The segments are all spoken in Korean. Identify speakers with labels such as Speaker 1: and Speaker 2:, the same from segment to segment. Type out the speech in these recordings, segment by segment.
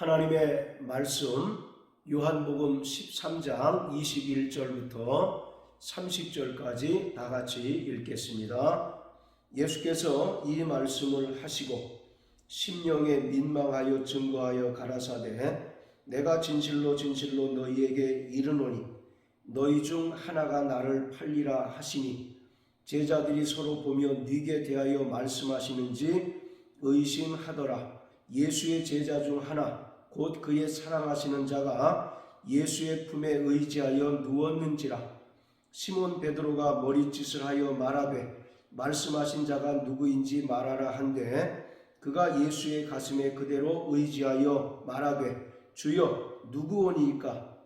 Speaker 1: 하나님의 말씀 요한복음 13장 21절부터 30절까지 다 같이 읽겠습니다. 예수께서 이 말씀을 하시고 심령에 민망하여 증거하여 가라사대 내가 진실로 진실로 너희에게 이르노니 너희 중 하나가 나를 팔리라 하시니 제자들이 서로 보며 네게 대하여 말씀하시는지 의심하더라. 예수의 제자 중 하나 곧 그의 사랑하시는 자가 예수의 품에 의지하여 누웠는지라. 시몬 베드로가 머리짓을 하여 말하되 말씀하신 자가 누구인지 말하라 한데 그가 예수의 가슴에 그대로 의지하여 말하되 주여 누구오니이까?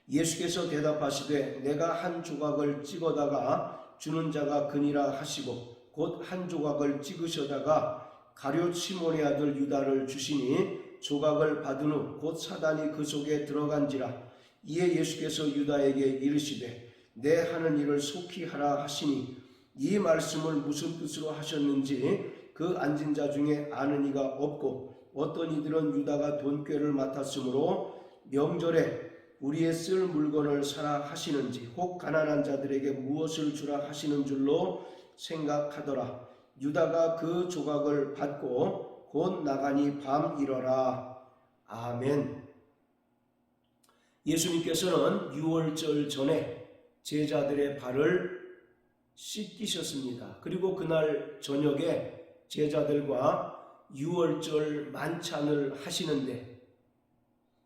Speaker 1: 예수께서 대답하시되 내가 한 조각을 찍어다가 주는 자가 그니라 하시고 곧 한 조각을 찍으셔다가 가룟 시몬의 아들 유다를 주시니 조각을 받은 후 곧 사단이 그 속에 들어간지라. 이에 예수께서 유다에게 이르시되 내 하는 일을 속히 하라 하시니 이 말씀을 무슨 뜻으로 하셨는지 그 앉은 자 중에 아는 이가 없고 어떤 이들은 유다가 돈꾀를 맡았으므로 명절에 우리의 쓸 물건을 사라 하시는지 혹 가난한 자들에게 무엇을 주라 하시는 줄로 생각하더라. 유다가 그 조각을 받고 곧 나가니 밤이러라. 아멘. 예수님께서는 유월절 전에 제자들의 발을 씻기셨습니다. 그리고 그날 저녁에 제자들과 유월절 만찬을 하시는데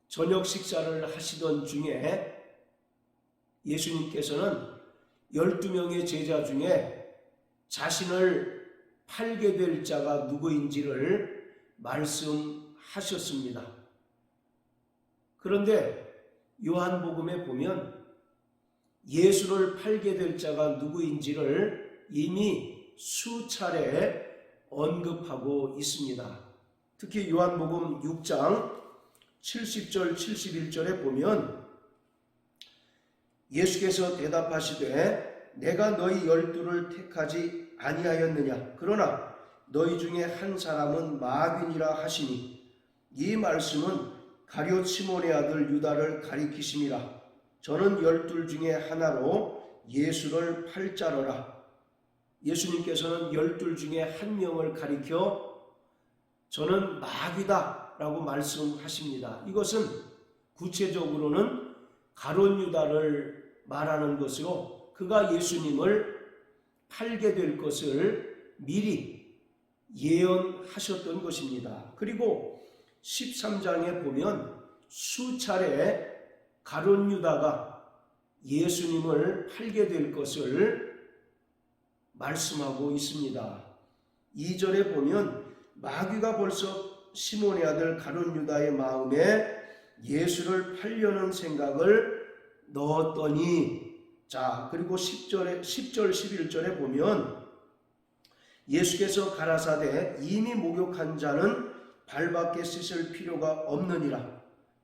Speaker 1: 저녁 식사를 하시던 중에 예수님께서는 12명의 제자 중에 자신을 팔게 될 자가 누구인지를 말씀하셨습니다. 그런데 요한복음에 보면 예수를 팔게 될 자가 누구인지를 이미 수차례 언급하고 있습니다. 특히 요한복음 6장 70절 71절에 보면 예수께서 대답하시되 내가 너희 12를 택하지 아니하였느냐? 그러나 너희 중에 한 사람은 마귀니라 하시니 이 말씀은 가룟 시몬의 아들 유다를 가리키심이라. 저는 12 중에 하나로 예수를 팔 자로라. 예수님께서는 12 중에 한 명을 가리켜 저는 마귀다 라고 말씀하십니다. 이것은 구체적으로는 가룟 유다를 말하는 것으로 그가 예수님을 팔게 될 것을 미리 예언하셨던 것입니다. 그리고 13장에 보면 수차례 가룟 유다가 예수님을 팔게 될 것을 말씀하고 있습니다. 2절에 보면 마귀가 벌써 시몬의 아들 가룟 유다의 마음에 예수를 팔려는 생각을 넣었더니 자 그리고 10절 11절에 보면 예수께서 가라사대 이미 목욕한 자는 발밖에 씻을 필요가 없느니라.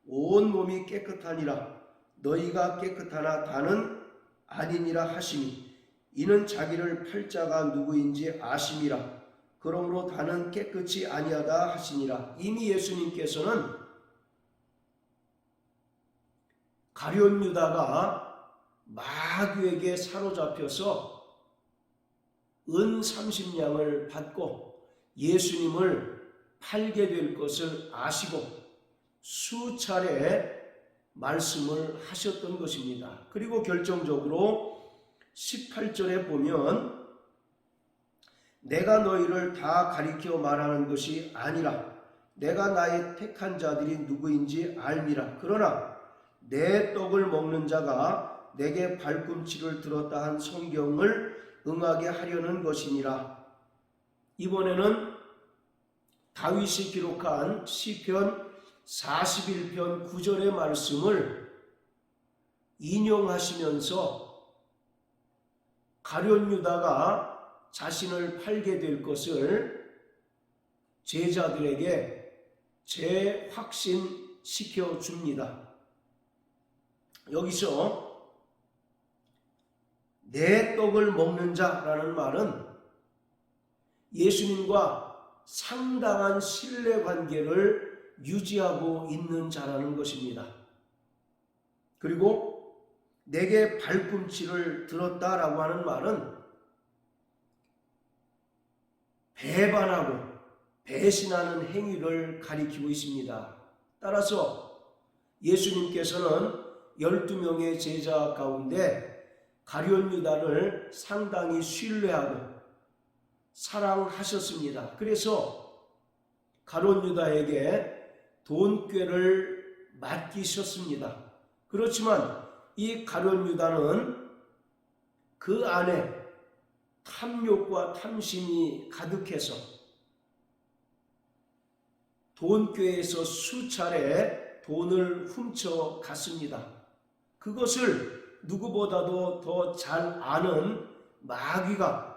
Speaker 1: 온 몸이 깨끗하니라. 너희가 깨끗하나 다는 아니니라 하시니 이는 자기를 팔 자가 누구인지 아심이라. 그러므로 다는 깨끗이 아니하다 하시니라. 이미 예수님께서는 가룟 유다가 마귀에게 사로잡혀서 은 30냥을 받고 예수님을 팔게 될 것을 아시고 수차례 말씀을 하셨던 것입니다. 그리고 결정적으로 18절에 보면 내가 너희를 다 가리켜 말하는 것이 아니라 내가 나의 택한 자들이 누구인지 알미라. 그러나 내 떡을 먹는 자가 내게 발꿈치를 들었다 한 성경을 응하게 하려는 것이니라. 이번에는 다윗이 기록한 시편 41편 9절의 말씀을 인용하시면서 가룟 유다가 자신을 팔게 될 것을 제자들에게 재확신시켜 줍니다. 여기서 내 떡을 먹는 자라는 말은 예수님과 상당한 신뢰관계를 유지하고 있는 자라는 것입니다. 그리고 내게 발꿈치를 들었다라고 하는 말은 배반하고 배신하는 행위를 가리키고 있습니다. 따라서 예수님께서는 12명의 제자 가운데 가룟 유다를 상당히 신뢰하고 사랑하셨습니다. 그래서 가룟 유다에게 돈꾀를 맡기셨습니다. 그렇지만 이 가룟 유다는 그 안에 탐욕과 탐심이 가득해서 돈꾀에서 수차례 돈을 훔쳐 갔습니다. 그것을 누구보다도 더 잘 아는 마귀가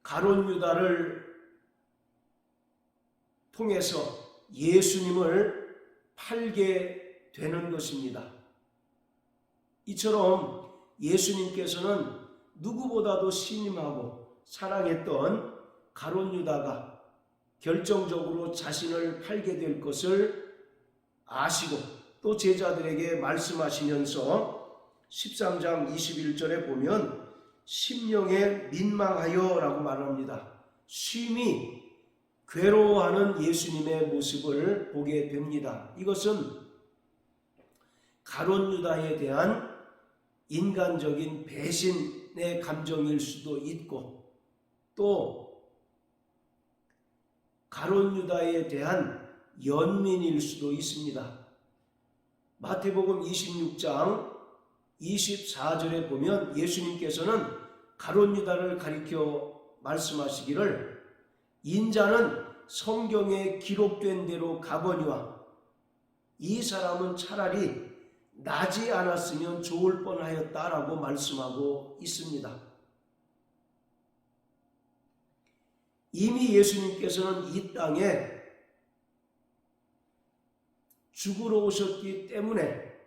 Speaker 1: 가룟 유다를 통해서 예수님을 팔게 되는 것입니다. 이처럼 예수님께서는 누구보다도 신임하고 사랑했던 가룟 유다가 결정적으로 자신을 팔게 될 것을 아시고 또 제자들에게 말씀하시면서 13장 21절에 보면 심령에 민망하여 라고 말합니다. 심히 괴로워하는 예수님의 모습을 보게 됩니다. 이것은 가룟 유다에 대한 인간적인 배신의 감정일 수도 있고 또 가룟 유다에 대한 연민일 수도 있습니다. 마태복음 26장 24절에 보면 예수님께서는 가룟 유다를 가리켜 말씀하시기를 인자는 성경에 기록된 대로 가거니와 이 사람은 차라리 나지 않았으면 좋을 뻔하였다라고 말씀하고 있습니다. 이미 예수님께서는 이 땅에 죽으러 오셨기 때문에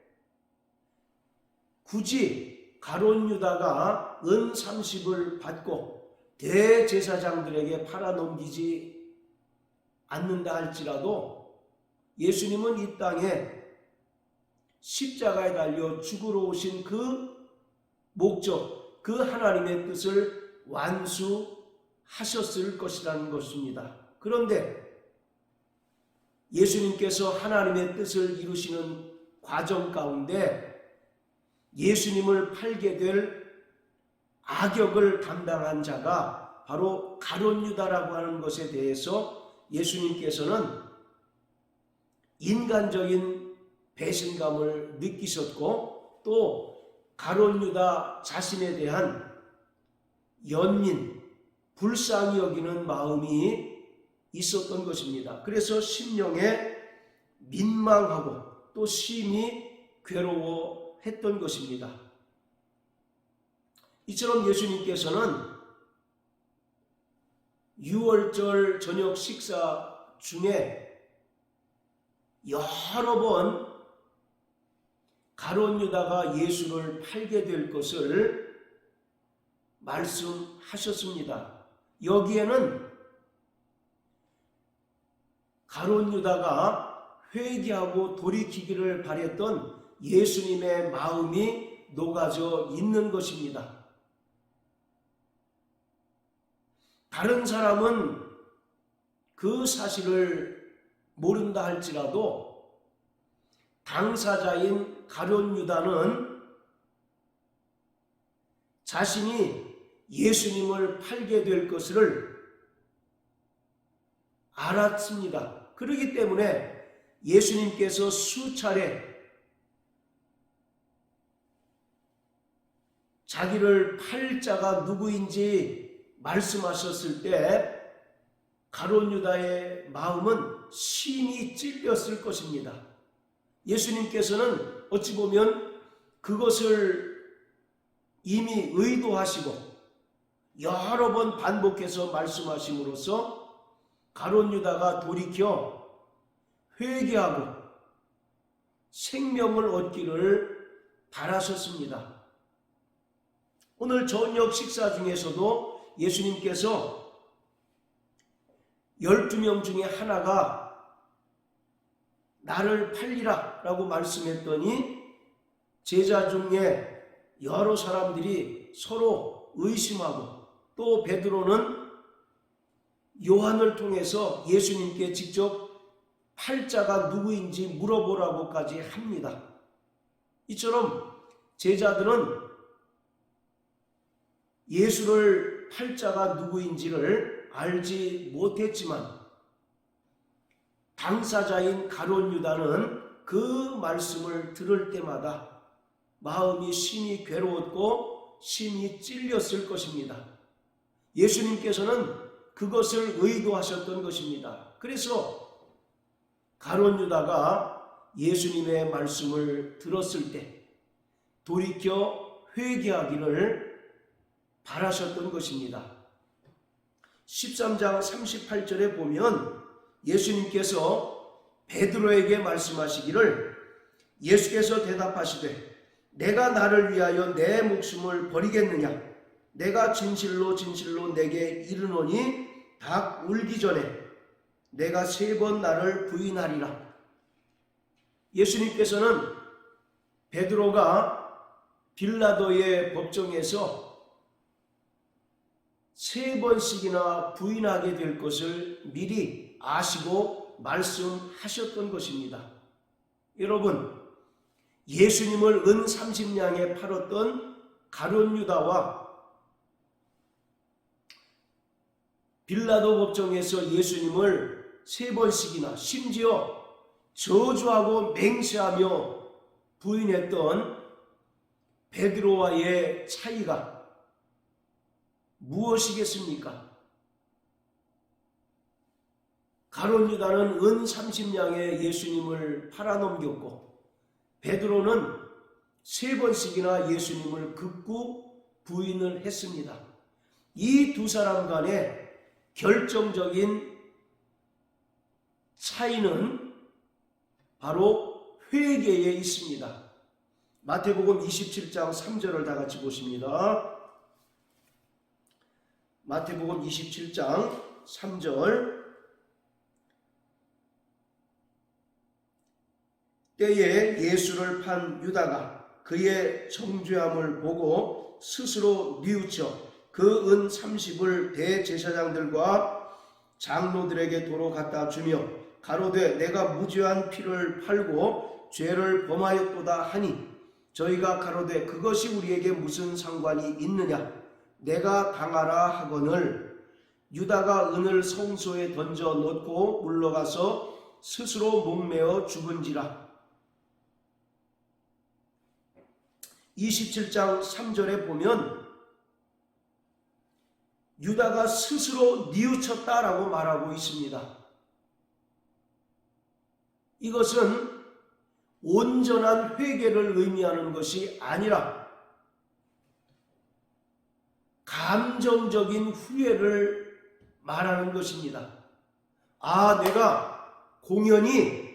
Speaker 1: 굳이 가룟 유다가 은 30을 받고 대제사장들에게 팔아넘기지 않는다 할지라도 예수님은 이 땅에 십자가에 달려 죽으러 오신 그 목적, 그 하나님의 뜻을 완수하셨을 것이라는 것입니다. 그런데 예수님께서 하나님의 뜻을 이루시는 과정 가운데 예수님을 팔게 될 악역을 담당한 자가 바로 가룟 유다라고 하는 것에 대해서 예수님께서는 인간적인 배신감을 느끼셨고 또 가룟 유다 자신에 대한 연민, 불쌍히 여기는 마음이 있었던 것입니다. 그래서 심령에 민망하고 또 심히 괴로워했던 것입니다. 이처럼 예수님께서는 유월절 저녁 식사 중에 여러 번 가룟 유다가 예수를 팔게 될 것을 말씀하셨습니다. 여기에는 가룟 유다가 회개하고 돌이키기를 바랬던 예수님의 마음이 녹아져 있는 것입니다. 다른 사람은 그 사실을 모른다 할지라도 당사자인 가룟 유다는 자신이 예수님을 팔게 될 것을 알았습니다. 그렇기 때문에 예수님께서 수차례 자기를 팔 자가 누구인지 말씀하셨을 때 가룟 유다의 마음은 심히 찔렸을 것입니다. 예수님께서는 어찌 보면 그것을 이미 의도하시고 여러 번 반복해서 말씀하심으로써 가룟 유다가 돌이켜 회개하고 생명을 얻기를 바라셨습니다. 오늘 저녁 식사 중에서도 예수님께서 12명 중에 하나가 나를 팔리라 라고 말씀했더니 제자 중에 여러 사람들이 서로 의심하고 또 베드로는 요한을 통해서 예수님께 직접 팔자가 누구인지 물어보라고까지 합니다. 이처럼 제자들은 예수를 팔자가 누구인지를 알지 못했지만 당사자인 가룟 유다는 그 말씀을 들을 때마다 마음이 심히 괴로웠고 심히 찔렸을 것입니다. 예수님께서는 그것을 의도하셨던 것입니다. 그래서 가룟 유다가 예수님의 말씀을 들었을 때 돌이켜 회개하기를 바라셨던 것입니다. 13장 38절에 보면 예수님께서 베드로에게 말씀하시기를 예수께서 대답하시되 내가 나를 위하여 내 목숨을 버리겠느냐 내가 진실로 진실로 내게 이르노니 닭 울기 전에 내가 3번 나를 부인하리라. 예수님께서는 베드로가 빌라도의 법정에서 3번씩이나 부인하게 될 것을 미리 아시고 말씀하셨던 것입니다. 여러분, 예수님을 은 30냥에 팔았던 가룟 유다와 빌라도 법정에서 예수님을 3번씩이나 심지어 저주하고 맹세하며 부인했던 베드로와의 차이가 무엇이겠습니까? 가룟 유다는 은 30냥에 예수님을 팔아넘겼고 베드로는 3번씩이나 예수님을 극구 부인을 했습니다. 이 두 사람 간의 결정적인 차이는 바로 회개에 있습니다. 마태복음 27장 3절을 다 같이 보십니다. 마태복음 27장 3절 때에 예수를 판 유다가 그의 정죄함을 보고 스스로 뉘우쳐 그 은 30을 대제사장들과 장로들에게 도로 갖다 주며 가로되 내가 무죄한 피를 팔고 죄를 범하였도다 하니 저희가 가로되 그것이 우리에게 무슨 상관이 있느냐 내가 당하라 하거늘 유다가 은을 성소에 던져 놓고 물러가서 스스로 목매어 죽은지라. 27장 3절에 보면 유다가 스스로 뉘우쳤다라고 말하고 있습니다. 이것은 온전한 회개를 의미하는 것이 아니라 감정적인 후회를 말하는 것입니다. 아, 내가 공연히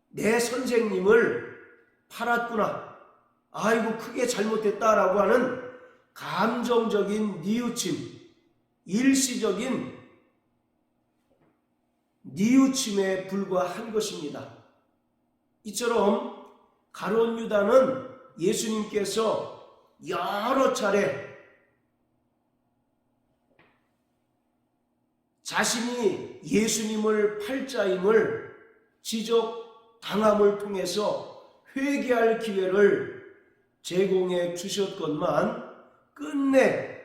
Speaker 1: 내 선생님을 팔았구나. 아이고 크게 잘못했다라고 하는 감정적인 뉘우침, 일시적인 뉘우침에 불과한 것입니다. 이처럼 가룟 유다는 예수님께서 여러 차례 자신이 예수님을 팔자임을 지적당함을 통해서 회개할 기회를 제공해 주셨건만 끝내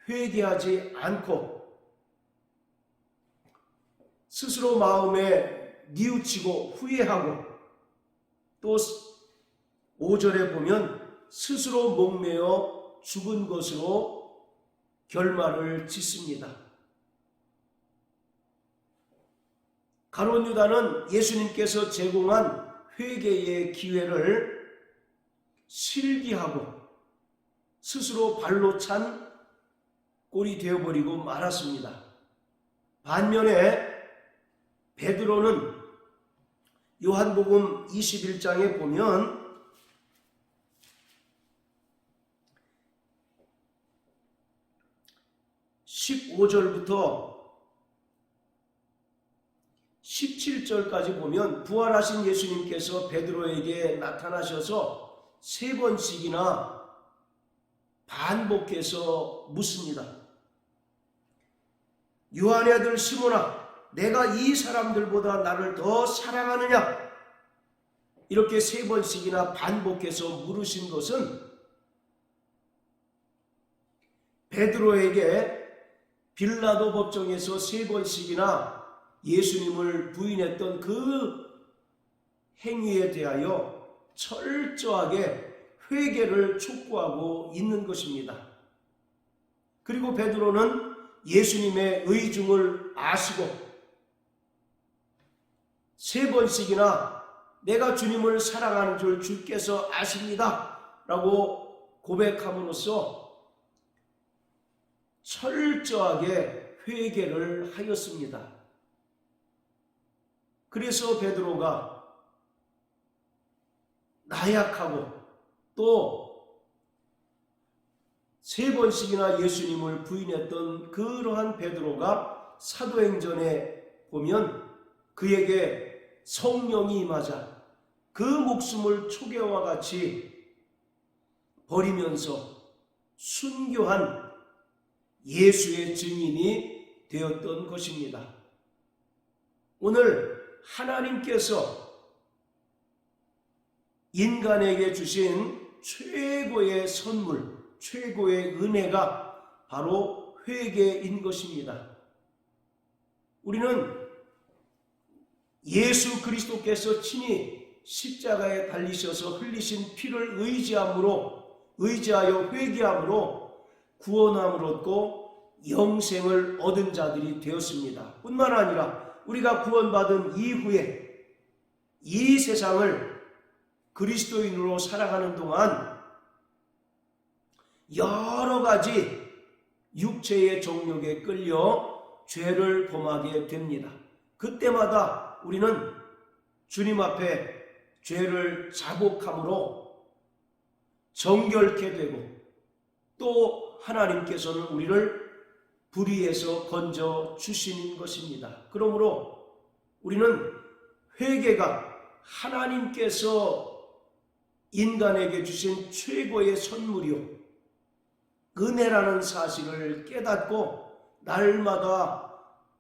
Speaker 1: 회개하지 않고 스스로 마음에 뉘우치고 후회하고 또 5절에 보면 스스로 목매어 죽은 것으로 결말을 짓습니다. 가룟 유다는 예수님께서 제공한 회개의 기회를 실기하고 스스로 발로 찬 꼴이 되어버리고 말았습니다. 반면에 베드로는 요한복음 21장에 보면 (15절부터 17절까지 보면 부활하신 예수님께서 베드로에게 나타나셔서 3번씩이나 반복해서 묻습니다. 요한의 아들 시몬아, 내가 이 사람들보다 나를 더 사랑하느냐? 이렇게 3번씩이나 반복해서 물으신 것은 베드로에게 빌라도 법정에서 3번씩이나 예수님을 부인했던 그 행위에 대하여 철저하게 회개를 촉구하고 있는 것입니다. 그리고 베드로는 예수님의 의중을 아시고 3번씩이나 내가 주님을 사랑하는 줄 주께서 아십니다 라고 고백함으로써 철저하게 회개를 하였습니다. 그래서 베드로가 나약하고 또 3번씩이나 예수님을 부인했던 그러한 베드로가 사도행전에 보면 그에게 성령이 임하자 그 목숨을 초계와 같이 버리면서 순교한 예수의 증인이 되었던 것입니다. 오늘 하나님께서 인간에게 주신 최고의 선물, 최고의 은혜가 바로 회개인 것입니다. 우리는 예수 그리스도께서 친히 십자가에 달리셔서 흘리신 피를 의지하여 회개함으로 구원함을 얻고 영생을 얻은 자들이 되었습니다. 뿐만 아니라 우리가 구원받은 이후에 이 세상을 그리스도인으로 살아가는 동안 여러 가지 육체의 정욕에 끌려 죄를 범하게 됩니다. 그때마다 우리는 주님 앞에 죄를 자복함으로 정결케 되고 또 하나님께서는 우리를 불의에서 건져 주시는 것입니다. 그러므로 우리는 회개가 하나님께서 인간에게 주신 최고의 선물이요 은혜라는 사실을 깨닫고 날마다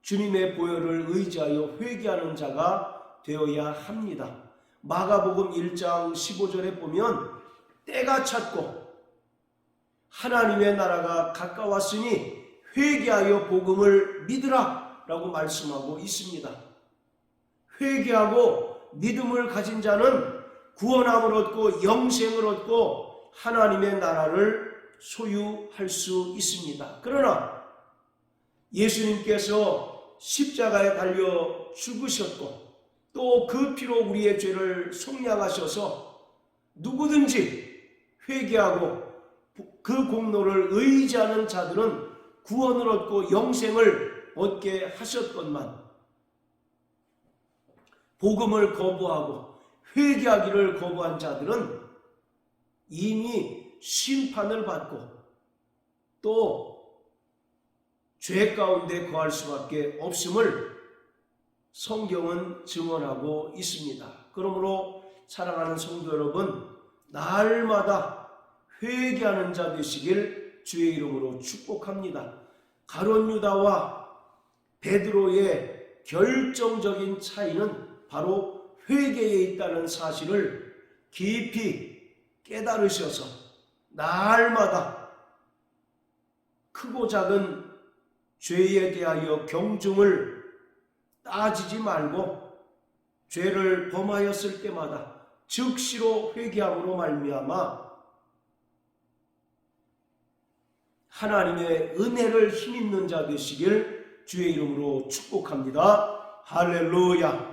Speaker 1: 주님의 보혈을 의지하여 회개하는 자가 되어야 합니다. 마가복음 1장 15절에 보면 때가 찼고 하나님의 나라가 가까웠으니 회개하여 복음을 믿으라 라고 말씀하고 있습니다. 회개하고 믿음을 가진 자는 구원함을 얻고 영생을 얻고 하나님의 나라를 소유할 수 있습니다. 그러나 예수님께서 십자가에 달려 죽으셨고 또 그 피로 우리의 죄를 속량하셔서 누구든지 회개하고 그 공로를 의지하는 자들은 구원을 얻고 영생을 얻게 하셨건만 복음을 거부하고 회개하기를 거부한 자들은 이미 심판을 받고 또 죄 가운데 거할 수밖에 없음을 성경은 증언하고 있습니다. 그러므로 사랑하는 성도 여러분, 날마다 회개하는 자 되시길 주의 이름으로 축복합니다. 가룟 유다와 베드로의 결정적인 차이는 바로 회개에 있다는 사실을 깊이 깨달으셔서 날마다 크고 작은 죄에 대하여 경중을 따지지 말고 죄를 범하였을 때마다 즉시로 회개함으로 말미암아 하나님의 은혜를 힘입는 자 되시길 주의 이름으로 축복합니다. 할렐루야.